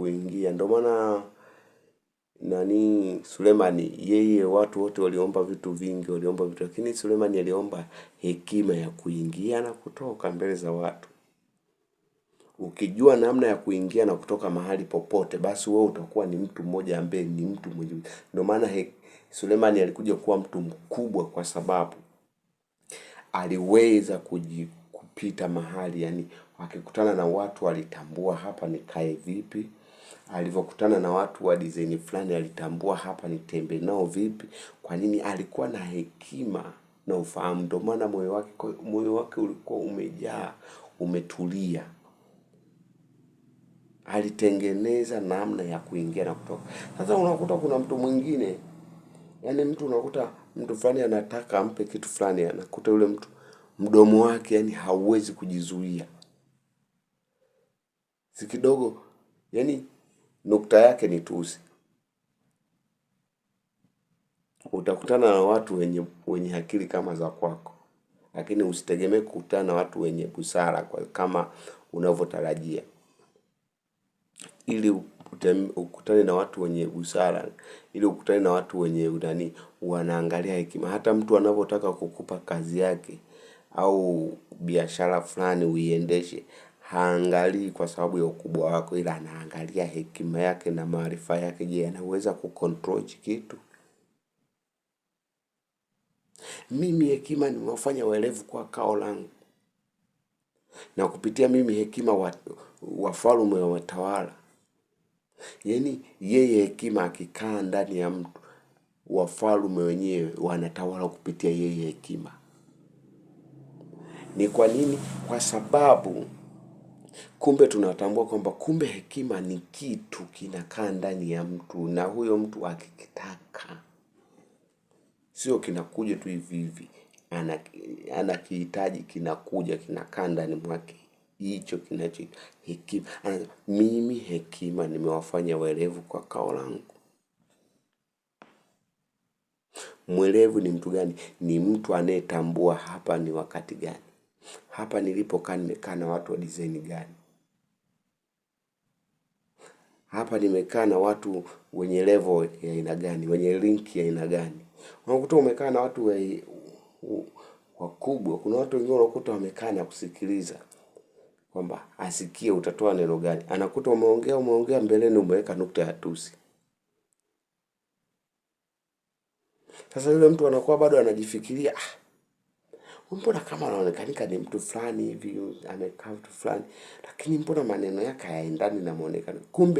kuingia. Ndio maana Sulemani, yeye watu wote waliomba vitu vingi, waliomba vitu, lakini Sulemani aliomba hekima ya kuingia na kutoka mbele za watu. Ukijua namna ya kuingia na kutoka mahali popote, basi wewe utakuwa ni mtu mmoja ambaye ni mtu mwenye. Ndio maana Sulemani alikuja kuwa mtu mkubwa, kwa sababu aliweza kupita mahali, yani akikutana na watu alitambua hapa nikae vipi. Alivyokutana na watu wa design fulani alitambua hapa nitembe nao vipi. Kwa nini? Alikuwa na hekima na ufahamu. Ndio maana moyo wake ulikuwa umejaa, umetulia. Alitengeneza namna ya kuingia na kutoka. Sasa unakuta kuna mtu mwingine, yani unakuta mtu fulani anataka ampe kitu fulani, anakuta yule mtu mdomo wake yani hauwezi kujizuia. Si kidogo, yani nukta yake ni tusi. Utakutana na watu wenye akili kama za kwako, lakini usitegemee kukutana na watu wenye busara kama unavyotarajia. Ili ukutane na watu wenye busara, ili ukutane na watu wenye wanaangalia hekima. Hata mtu anavyotaka kukupa kazi yake au biashara fulani uiendeshe, haangalii kwa sababu ya ukubwa wako, ila anaangalia hekima yake na maarifa yake. Je, anaweza kucontrol kitu? Mimi hekima nimewafanya werevu kwa kao langu, na kupitia mimi hekima wafalme wa watawala. Yani yeye hekima akikaa ndani ya mtu, wafalme wenyewe wanatawala kupitia yeye hekima. Ni kwa nini? Kwa sababu kumbe tunatambua kwamba kumbe hekima ni kitu kinakaa ndani ya mtu, na huyo mtu akikitaka sio kinakuja tu hivi hivi, anakihitaji, kinakuja, kinakaa ndani mwake. Hicho kinacho hekima. Mimi hekima nimewafanya werevu kwa kao langu. Mwerevu ni mtu gani? Ni mtu anayetambua hapa ni wakati gani, hapa nilipokaa nimekaa na watu wa design gani, hapa nimekaa na watu wenye level ya aina gani, wenye link ya aina gani. Unakuta umekaa na watu wakubwa, kuna watu wengine unakuta wamekaa na kusikiliza kwamba asikie utatoa neno gani. Anakuta umeongea mbeleni umeweka nukta ya tusi. Sasa yule mtu anakuwa bado anajifikiria, mbona kama anaonekanika ni mtu fulani hivi, amekaa mtu fulani, lakini mbona maneno yake hayaendani na muonekano. Kumbe